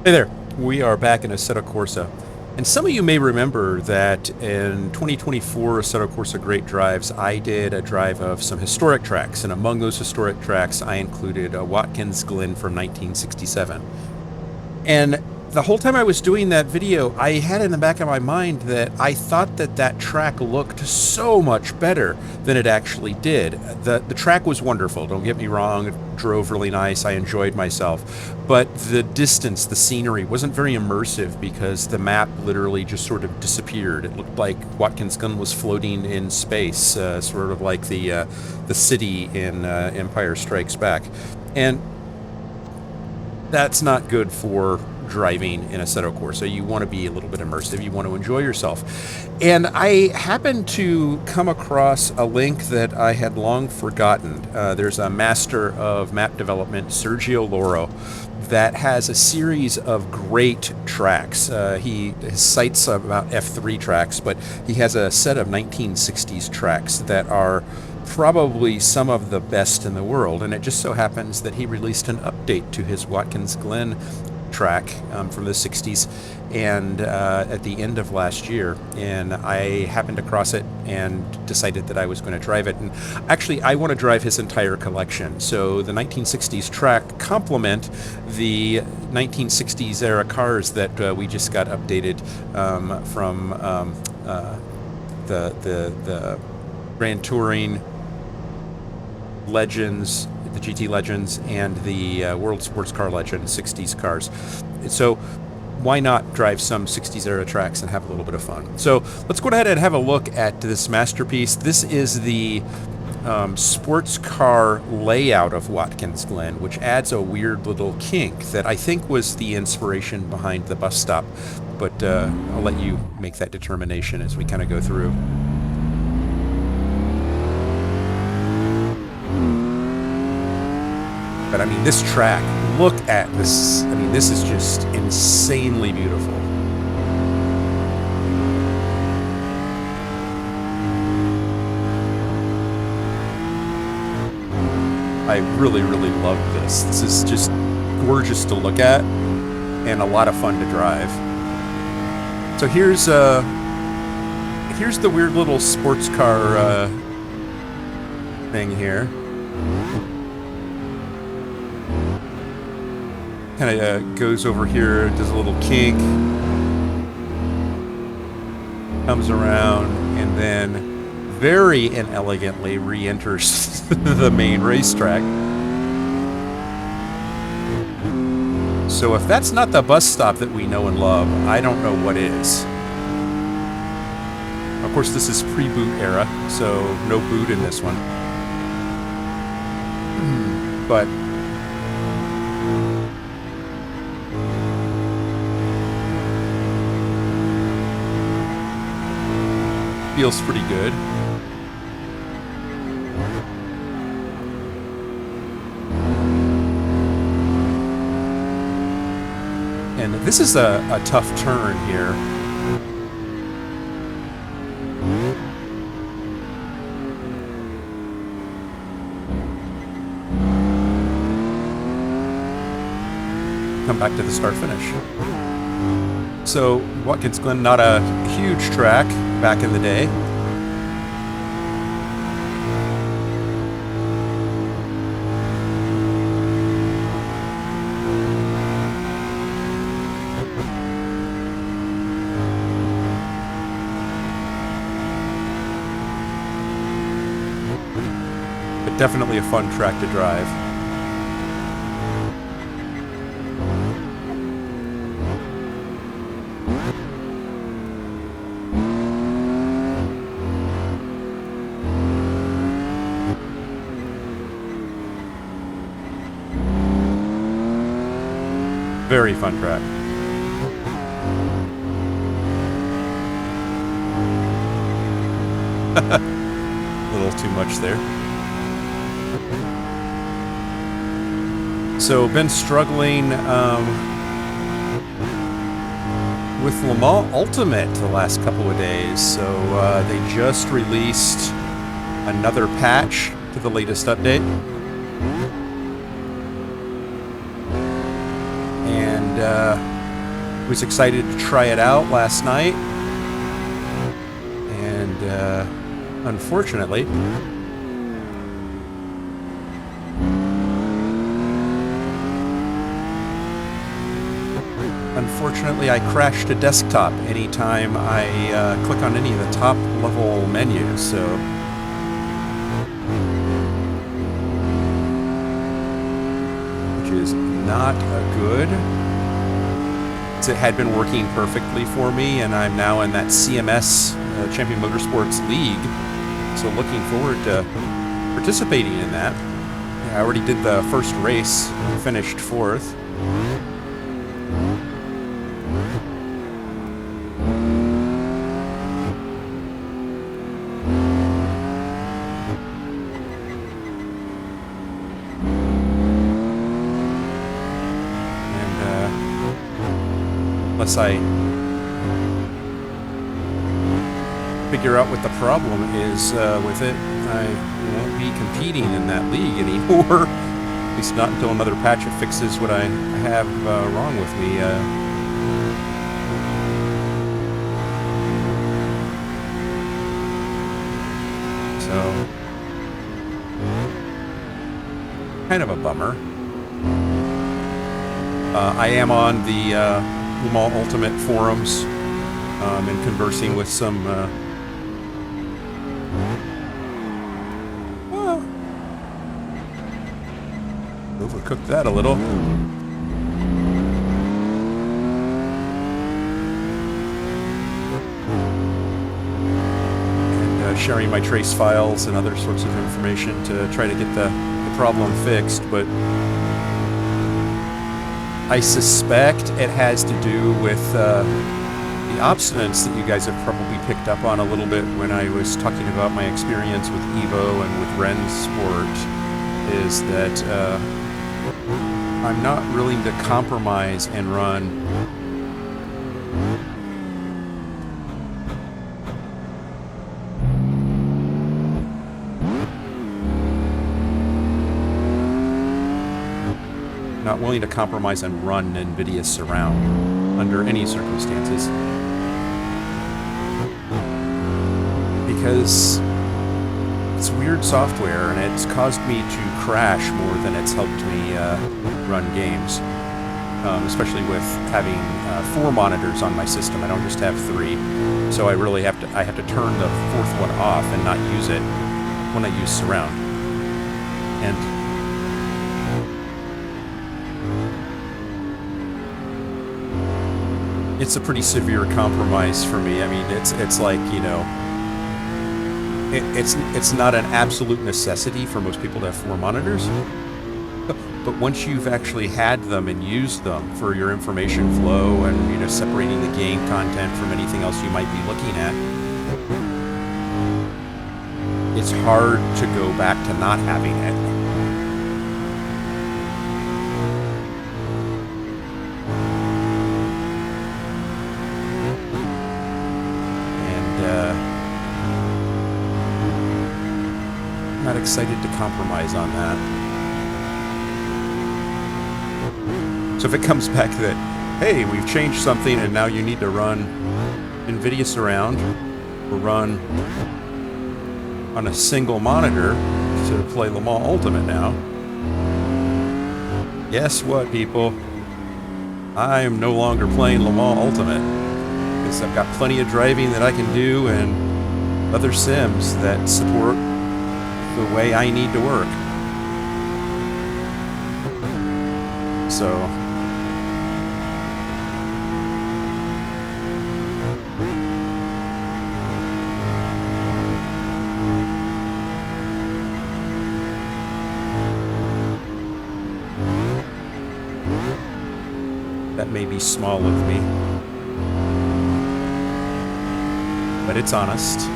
Hey there, we are back in Assetto Corsa. And some of you may remember that in 2024 Assetto Corsa Great Drives, I did a drive of some historic tracks. And among those historic tracks, I included Watkins Glen from 1967. And the whole time I was doing that video, I had in the back of my mind that I thought that that track looked so much better than it actually did. The track was wonderful, don't get me wrong. It drove really nice. I enjoyed myself. But the distance, the scenery wasn't very immersive because the map literally just sort of disappeared. It looked like Watkins Glen was floating in space, sort of like the city in Empire Strikes Back. And that's not good for driving in Assetto Corsa. You want to be a little bit immersive. You want to enjoy yourself. And I happened to come across a link that I had long forgotten. There's a master of map development, Sergio Loro, that has a series of great tracks. His site's about F3 tracks, but he has a set of 1960s tracks that are probably some of the best in the world, and it just so happens that he released an update to his Watkins Glen track from the 60s and at the end of last year, and I happened across it and decided that I was going to drive it. And actually I want to drive his entire collection, so the 1960s track complement the 1960s era cars that we just got updated from the Grand Touring Legends, the GT Legends, and the World Sports Car Legends 60s cars. So why not drive some 60s era tracks and have a little bit of fun? So let's go ahead and have a look at this masterpiece. This is the sports car layout of Watkins Glen, which adds a weird little kink that I think was the inspiration behind the bus stop. But I'll let you make that determination as we kind of go through. But I mean, this track, look at this. I mean, this is just insanely beautiful. I really, really love this. This is just gorgeous to look at and a lot of fun to drive. So here's the weird little sports car thing here. Kind of goes over here, does a little kink, comes around, and then very inelegantly re-enters the main racetrack. So if that's not the bus stop that we know and love, I don't know what is. Of course, this is pre-boot era, so no boot in this one. But feels pretty good. And this is a tough turn here. Come back to the start finish. So Watkins Glen, not a huge track back in the day. But definitely a fun track to drive. Very fun track. A little too much there. So been struggling with Le Mans Ultimate the last couple of days. So they just released another patch to the latest update. And Was excited to try it out last night, and unfortunately, I crashed a desktop anytime I click on any of the top level menus, so which is not good. It had been working perfectly for me, and I'm now in that CMS Champion Motorsports League, so looking forward to participating in that. Yeah, I already did the first race, finished 4th. Unless I figure out what the problem is with it, I won't be competing in that league anymore. At least not until another patch fixes what I have wrong with me. So, kind of a bummer. I am on the Le Mans Ultimate forums and conversing with some overcooked that a little. And sharing my trace files and other sorts of information to try to get the problem fixed, but I suspect it has to do with the obstinance that you guys have probably picked up on a little bit when I was talking about my experience with Evo and with Rennsport, is that I'm not willing to compromise and run NVIDIA Surround under any circumstances, because it's weird software and it's caused me to crash more than it's helped me run games, especially with having 4 monitors on my system. I don't just have 3, so I really have to turn the 4th one off and not use it when I use Surround. And it's a pretty severe compromise for me. I mean, it's like, you know, it's not an absolute necessity for most people to have 4 monitors, but once you've actually had them and used them for your information flow and, you know, separating the game content from anything else you might be looking at, it's hard to go back to not having it. Not excited to compromise on that. So if it comes back that, hey, we've changed something and now you need to run NVIDIA Surround or run on a single monitor to play Le Mans Ultimate now, guess what, people? I am no longer playing Le Mans Ultimate, because I've got plenty of driving that I can do and other sims that support the way I need to work. So that may be small of me, but it's honest.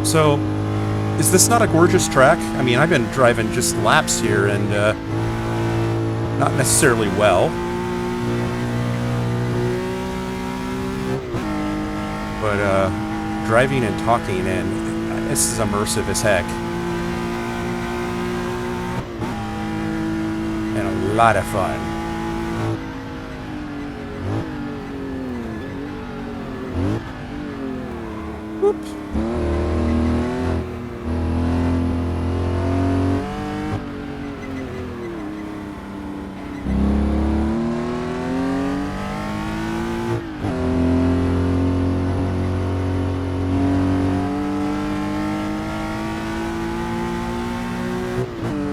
So, is this not a gorgeous track? I mean, I've been driving just laps here and not necessarily well. but driving and talking, and this is immersive as heck. And a lot of fun. Whoops.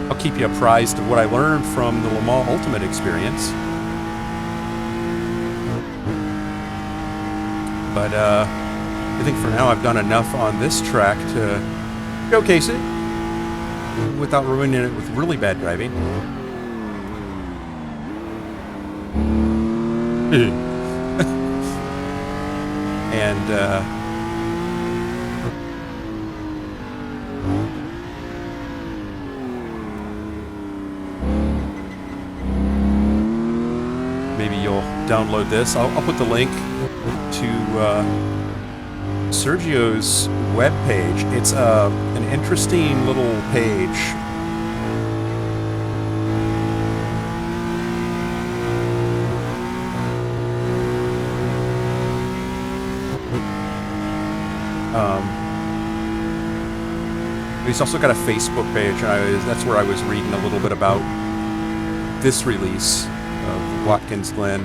I'll keep you apprised of what I learned from the Le Mans Ultimate experience. But I think for now I've done enough on this track to showcase it without ruining it with really bad driving. And maybe you'll download this. I'll put the link to Sergio's webpage. It's an interesting little page. He's also got a Facebook page, and that's where I was reading a little bit about this release of Watkins Glen.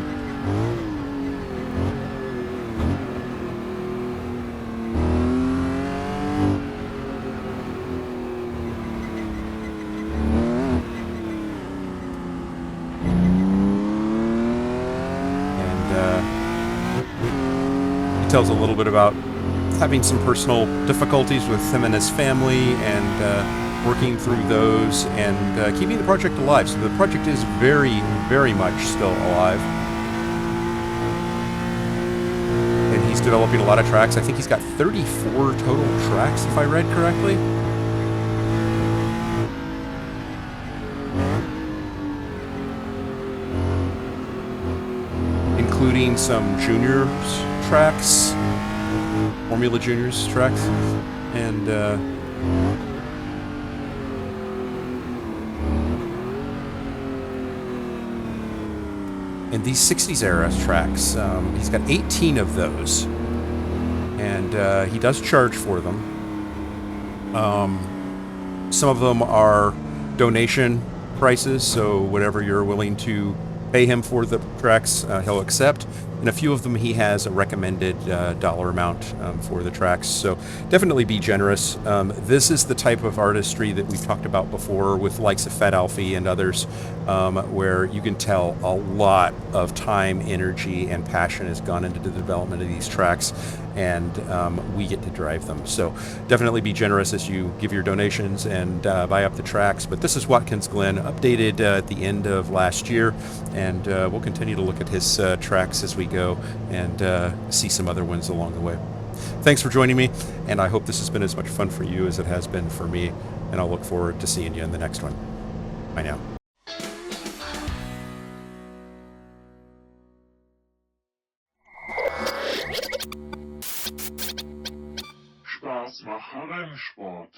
And he tells a little bit about having some personal difficulties with him and his family, and working through those, and keeping the project alive. So the project is very, very much still alive. And he's developing a lot of tracks. I think he's got 34 total tracks, if I read correctly. Including some juniors tracks. Formula Juniors tracks, and these 60s era tracks, he's got 18 of those, and he does charge for them. Some of them are donation prices, so whatever you're willing to pay him for the tracks, he'll accept. And a few of them he has a recommended dollar amount for the tracks. So definitely be generous. This is the type of artistry that we've talked about before with likes of Fat Alfie and others, where you can tell a lot of time, energy, and passion has gone into the development of these tracks, and we get to drive them. So definitely be generous as you give your donations and buy up the tracks. But this is Watkins Glen, updated at the end of last year, and we'll continue to look at his tracks as we go, and see some other ones along the way. Thanks for joining me, and I hope this has been as much fun for you as it has been for me, and I'll look forward to seeing you in the next one. Bye now. Spaß mache Rennsport.